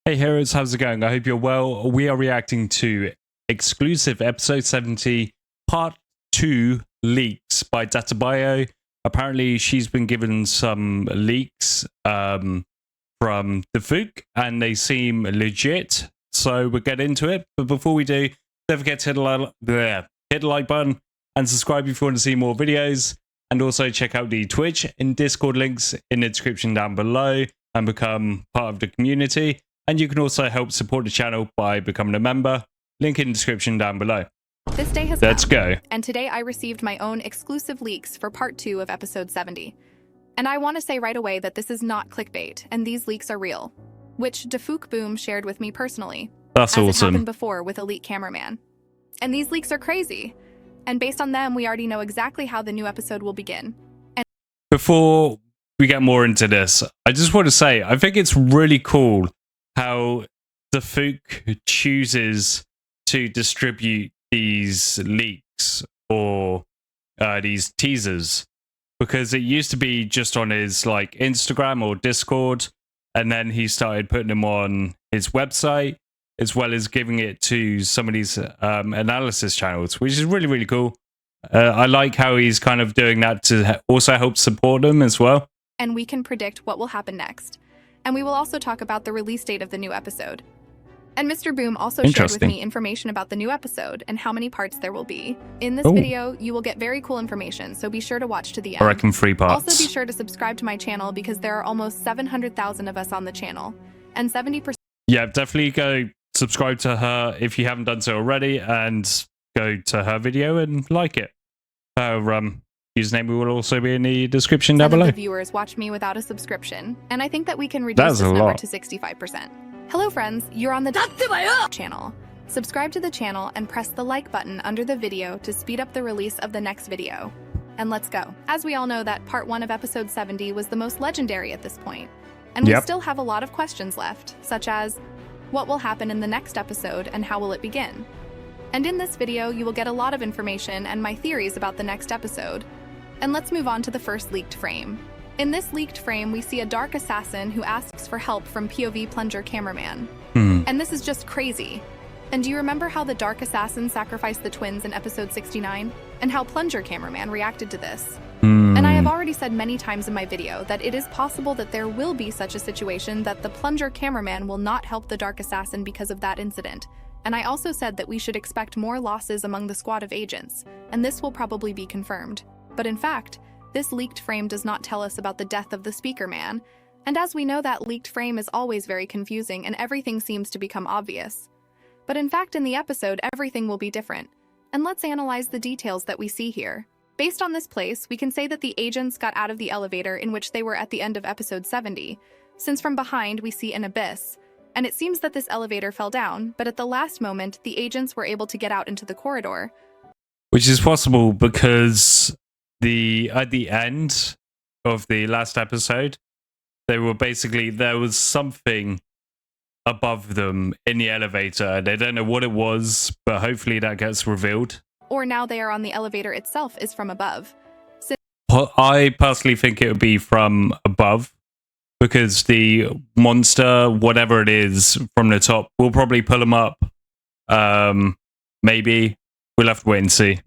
Hey heroes, how's it going? I hope you're well. We are reacting to exclusive episode 70 part 2 leaks by Dattebayo. Apparently she's been given some leaks from the Fook and they seem legit. So we'll get into it. But before we do, don't forget to hit the like button and subscribe if you want to see more videos. And also check out the Twitch and Discord links in the description down below and become part of the community. And you can also help support the channel by becoming a member. Link in the description down below. This day has Let's come, go. and today I received my own exclusive leaks for part 2 of episode 70. And I want to say right away that this is not clickbait, and these leaks are real, which Defook Boom shared with me personally. That's as awesome. It happened before with Elite Cameraman. And these leaks are crazy. And based on them, we already know exactly how the new episode will begin. And before we get more into this, I just want to say, I think it's really cool how the Fook chooses to distribute these leaks or these teasers, because it used to be just on his like Instagram or Discord, and then he started putting them on his website as well as giving it to some of these analysis channels, which is really, really cool. I like how he's kind of doing that to also help support them as well. And we can predict what will happen next. And we will also talk about the release date of the new episode. And Mr. Boom also shared with me information about the new episode and how many parts there will be. In this video, you will get very cool information, so be sure to watch to the end. I reckon 3 parts. Also be sure to subscribe to my channel because there are almost 700,000 of us on the channel. And 70%... Yeah, definitely go subscribe to her if you haven't done so already, and go to her video and like it. Her username will also be in the description down below. The viewers watch me without a subscription, and I think that we can reduce this number to 65%. Hello friends, you're on the Dattebayo channel. Subscribe to the channel and press the like button under the video to speed up the release of the next video. And let's go. As we all know that part 1 of episode 70 was the most legendary at this point, and we still have a lot of questions left, such as, what will happen in the next episode and how will it begin? And in this video, you will get a lot of information and my theories about the next episode. And let's move on to the first leaked frame. In this leaked frame, we see a dark assassin who asks for help from POV plunger cameraman. And this is just crazy. And do you remember how the dark assassin sacrificed the twins in episode 69? And how plunger cameraman reacted to this? And I have already said many times in my video that it is possible that there will be such a situation that the plunger cameraman will not help the dark assassin because of that incident. And I also said that we should expect more losses among the squad of agents, and this will probably be confirmed. But in fact, this leaked frame does not tell us about the death of the speaker man, and as we know, that leaked frame is always very confusing and everything seems to become obvious. But in fact, in the episode, everything will be different. And let's analyze the details that we see here. Based on this place, we can say that the agents got out of the elevator in which they were at the end of episode 70, since from behind we see an abyss, and it seems that this elevator fell down, but at the last moment, the agents were able to get out into the corridor. Which is possible because at the end of the last episode, there was something above them in the elevator. They don't know what it was, but hopefully that gets revealed. Or now they are on the elevator itself is from above. I personally think it would be from above, because the monster, whatever it is from the top, will probably pull them up. Maybe. We'll have to wait and see.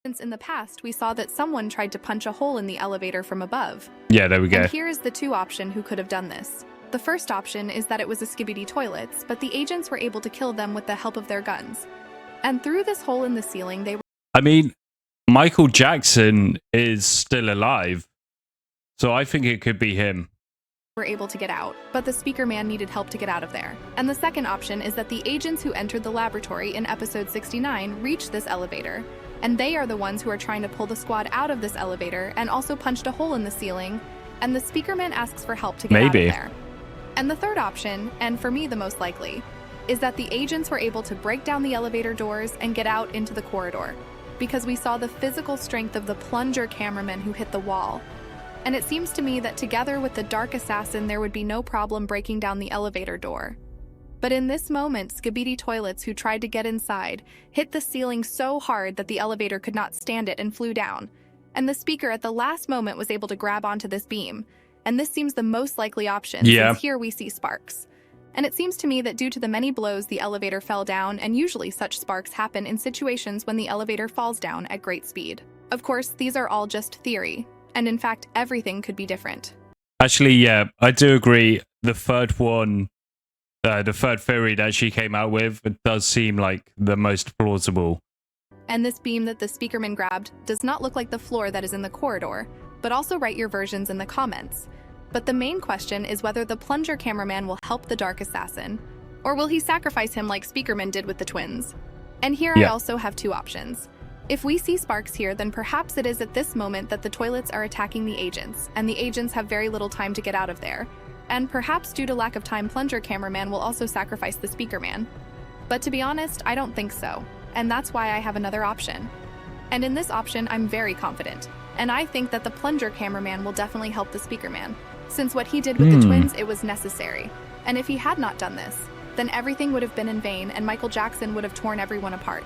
Since in the past, we saw that someone tried to punch a hole in the elevator from above. Yeah, there we go. And here is the 2 option who could have done this. The first option is that it was a SKIBIDI toilets, but the agents were able to kill them with the help of their guns. And through this hole in the ceiling, they were... I mean, Michael Jackson is still alive, so I think it could be him. Were able to get out, but the speaker man needed help to get out of there. And the second option is that the agents who entered the laboratory in episode 69 reached this elevator, and they are the ones who are trying to pull the squad out of this elevator and also punched a hole in the ceiling, and the speaker man asks for help to get out of there. And the third option, and for me the most likely, is that the agents were able to break down the elevator doors and get out into the corridor, because we saw the physical strength of the plunger cameraman who hit the wall. And it seems to me that together with the dark assassin, there would be no problem breaking down the elevator door. But in this moment, SKIBIDI toilets who tried to get inside hit the ceiling so hard that the elevator could not stand it and flew down. And the speaker at the last moment was able to grab onto this beam. And this seems the most likely option, since here we see sparks. And it seems to me that due to the many blows the elevator fell down, and usually such sparks happen in situations when the elevator falls down at great speed. Of course, these are all just theory, and in fact, everything could be different. Actually, yeah, I do agree. The third one, the third theory that she came out with, it does seem like the most plausible. And this beam that the speakerman grabbed does not look like the floor that is in the corridor, but also write your versions in the comments. But the main question is whether the plunger cameraman will help the Dark Assassin, or will he sacrifice him like Speakerman did with the twins? And here I also have two options. If we see sparks here, then perhaps it is at this moment that the toilets are attacking the agents, and the agents have very little time to get out of there. And perhaps due to lack of time, plunger cameraman will also sacrifice the Speakerman. But to be honest, I don't think so, and that's why I have another option. And in this option, I'm very confident, and I think that the plunger cameraman will definitely help the Speakerman. Since what he did with the twins, it was necessary. And if he had not done this, then everything would have been in vain and Michael Jackson would have torn everyone apart.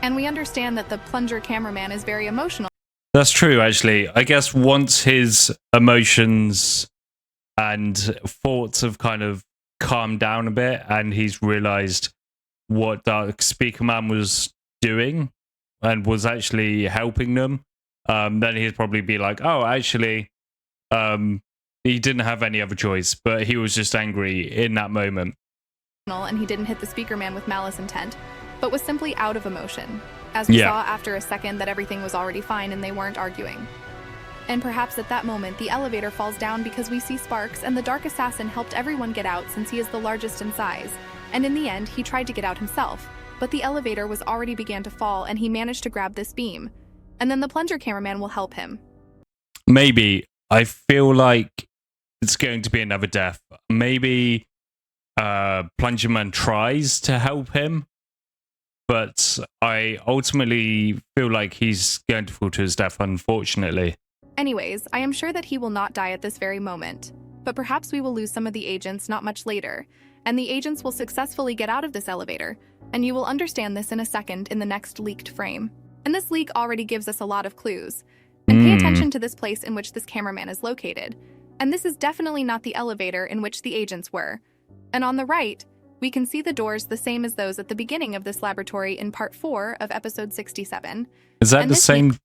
And we understand that the plunger cameraman is very emotional. That's true, actually. I guess once his emotions and thoughts have kind of calmed down a bit and he's realized what Dark Speaker Man was doing and was actually helping them, then he'd probably be like, oh, actually, he didn't have any other choice, but he was just angry in that moment. And he didn't hit the speaker man with malice intent, but was simply out of emotion, as we saw after a second that everything was already fine and they weren't arguing. And perhaps at that moment, the elevator falls down because we see sparks, and the Dark Assassin helped everyone get out since he is the largest in size. And in the end, he tried to get out himself, but the elevator was already began to fall and he managed to grab this beam. And then the plunger cameraman will help him. Maybe. I feel like it's going to be another death. Maybe Plunger Man tries to help him, but I ultimately feel like he's going to fall to his death, unfortunately. Anyways, I am sure that he will not die at this very moment, but perhaps we will lose some of the agents not much later, and the agents will successfully get out of this elevator, and you will understand this in a second in the next leaked frame. And this leak already gives us a lot of clues. And pay attention to this place in which this cameraman is located. And this is definitely not the elevator in which the agents were. And on the right, we can see the doors the same as those at the beginning of this laboratory in part 4 of episode 67. Is that the same?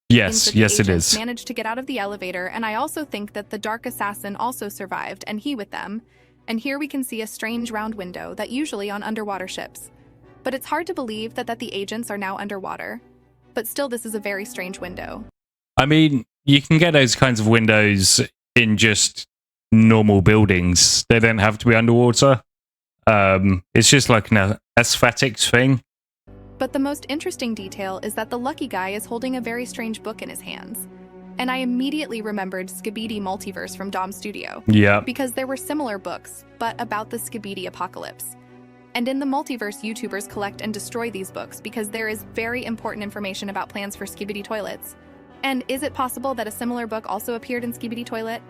Yes, yes it is. Managed to get out of the elevator, and I also think that the Dark Assassin also survived, and he with them. And here we can see a strange round window that usually on underwater ships. But it's hard to believe that the agents are now underwater. But still, this is a very strange window. I mean, you can get those kinds of windows in just normal buildings. They don't have to be underwater. It's just like an aesthetics thing. But the most interesting detail is that the lucky guy is holding a very strange book in his hands. And I immediately remembered SKIBIDI Multiverse from Dom Studio. Yeah. Because there were similar books, but about the SKIBIDI apocalypse. And in the multiverse, YouTubers collect and destroy these books because there is very important information about plans for SKIBIDI toilets. And is it possible that a similar book also appeared in SKIBIDI Toilet?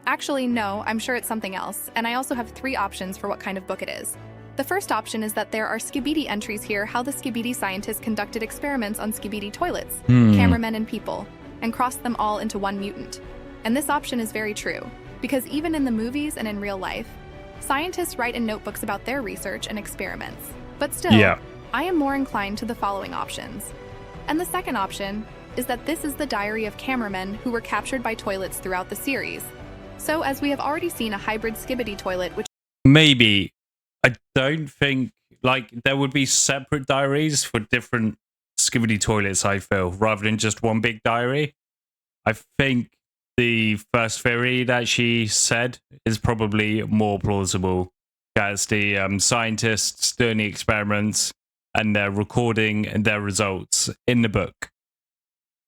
Actually, no, I'm sure it's something else, and I also have 3 options for what kind of book it is. The first option is that there are SKIBIDI entries here how the SKIBIDI scientists conducted experiments on SKIBIDI toilets, cameramen and people, and crossed them all into one mutant. And this option is very true, because even in the movies and in real life, scientists write in notebooks about their research and experiments. But still, I am more inclined to the following options. And the second option is that this is the diary of cameramen who were captured by toilets throughout the series. So as we have already seen a hybrid SKIBIDI toilet, which maybe, I don't think, like, there would be separate diaries for different SKIBIDI toilets, I feel, rather than just one big diary. I think the first theory that she said is probably more plausible. That's the scientists doing the experiments and they're recording their results in the book.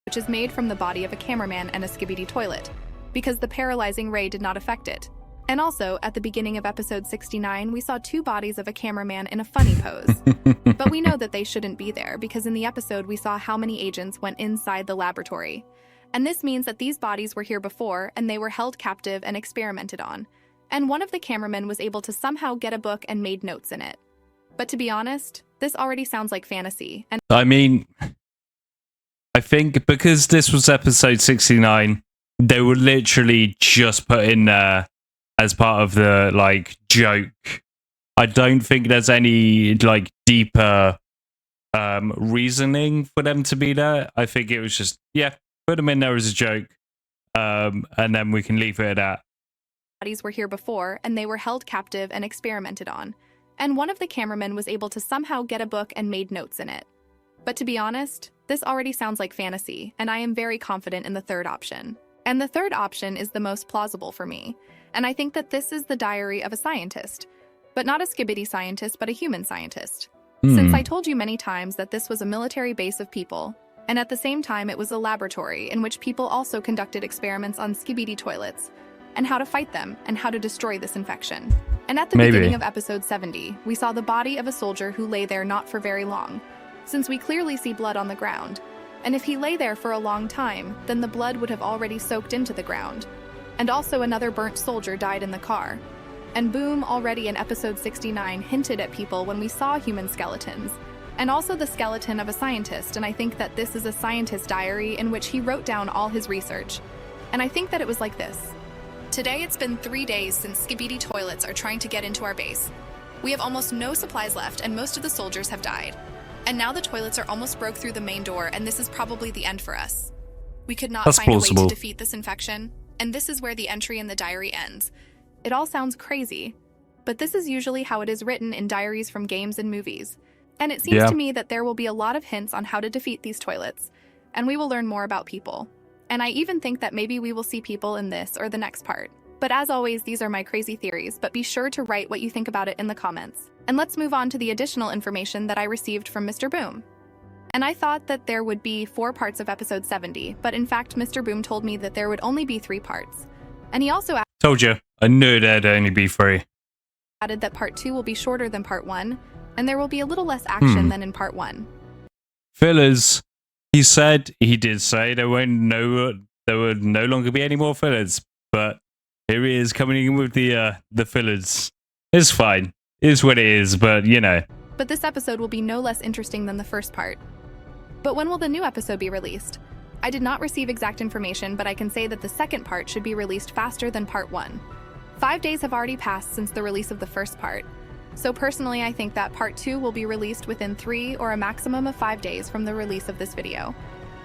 Which is made from the body of a cameraman and a SKIBIDI toilet, because the paralyzing ray did not affect it. And also, at the beginning of episode 69, we saw 2 bodies of a cameraman in a funny pose. But we know that they shouldn't be there, because in the episode we saw how many agents went inside the laboratory. And this means that these bodies were here before, and they were held captive and experimented on. And one of the cameramen was able to somehow get a book and made notes in it. But to be honest, this already sounds like fantasy. And I mean, I think because this was episode 69, they were literally just put in there as part of the like joke. I don't think there's any like deeper reasoning for them to be there. I think it was just, yeah, put them in there as a joke, and then we can leave it at that. Bodies were here before, and they were held captive and experimented on. And one of the cameramen was able to somehow get a book and made notes in it. But to be honest, this already sounds like fantasy, and I am very confident in the third option. And the third option is the most plausible for me. And I think that this is the diary of a scientist. But not a skibidi scientist, but a human scientist. Since I told you many times that this was a military base of people, and at the same time it was a laboratory in which people also conducted experiments on skibidi toilets, and how to fight them, and how to destroy this infection. And at the beginning of episode 70, we saw the body of a soldier who lay there not for very long, since we clearly see blood on the ground. And if he lay there for a long time, then the blood would have already soaked into the ground. And also another burnt soldier died in the car. And boom, already in episode 69 hinted at people when we saw human skeletons, and also the skeleton of a scientist, and I think that this is a scientist diary in which he wrote down all his research. And I think that it was like this. Today it's been 3 days since skibidi toilets are trying to get into our base. We have almost no supplies left and most of the soldiers have died. And now the toilets are almost broke through the main door and this is probably the end for us. We could not find a way to defeat this infection, and this is where the entry in the diary ends. It all sounds crazy, but this is usually how it is written in diaries from games and movies. And it seems to me that there will be a lot of hints on how to defeat these toilets, and we will learn more about people. And I even think that maybe we will see people in this or the next part. But as always, these are my crazy theories, but be sure to write what you think about it in the comments. And let's move on to the additional information that I received from Mr. Boom. And I thought that there would be 4 parts of episode 70, but in fact, Mr. Boom told me that there would only be 3 parts. And he also told you. I knew there'd only be 3. Added that part 2 will be shorter than part 1, and there will be a little less action than in part 1. Fillers. He did say there would no longer be any more fillers, but here he is coming in with the fillers. It's fine. It is what it is, but you know. But this episode will be no less interesting than the first part. But when will the new episode be released? I did not receive exact information, but I can say that the second part should be released faster than part 1. 5 days have already passed since the release of the first part. So personally, I think that part 2 will be released within 3 or a maximum of 5 days from the release of this video.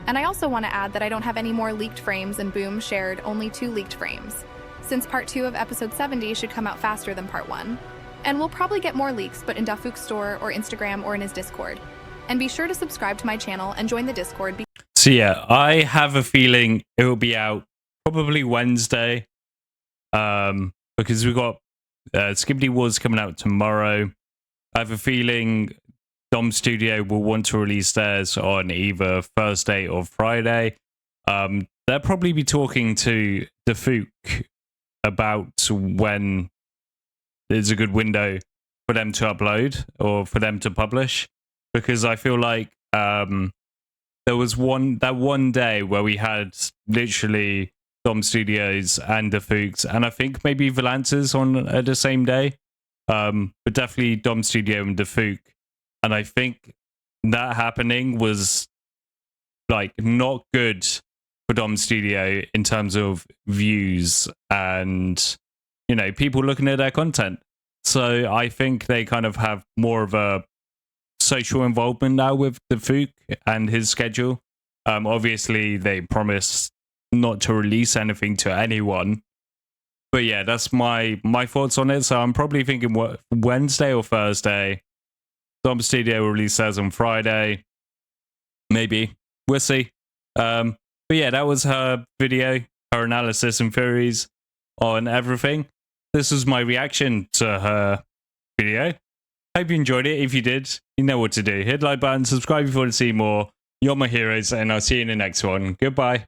And I also want to add that I don't have any more leaked frames, and Boom shared only 2 leaked frames, since part 2 of episode 70 should come out faster than part 1. And we'll probably get more leaks, but in Dafuk's store or Instagram or in his Discord. And be sure to subscribe to my channel and join the Discord. So yeah, I have a feeling it will be out probably Wednesday, because we've got Skibidi Wars coming out tomorrow. I have a feeling Dom Studio will want to release theirs on either Thursday or Friday. They'll probably be talking to Dafuk about when there's a good window for them to upload or for them to publish, because I feel like there was that one day where we had literally Dom Studios and Dafuk's, and I think maybe Valance's on the same day, but definitely Dom Studio and Dafuk. And I think that happening was like not good for Dom Studio in terms of views and, you know, people looking at their content. So I think they kind of have more of a social involvement now with Dafuk and his schedule. Obviously, they promised not to release anything to anyone. But yeah, that's my thoughts on it. So I'm probably thinking Wednesday or Thursday. Dom Studio will release theirs on Friday. Maybe. We'll see. But yeah, that was her video, her analysis and theories on everything. This was my reaction to her video. Hope you enjoyed it. If you did, you know what to do. Hit the like button, subscribe if you want to see more. You're my heroes, and I'll see you in the next one. Goodbye.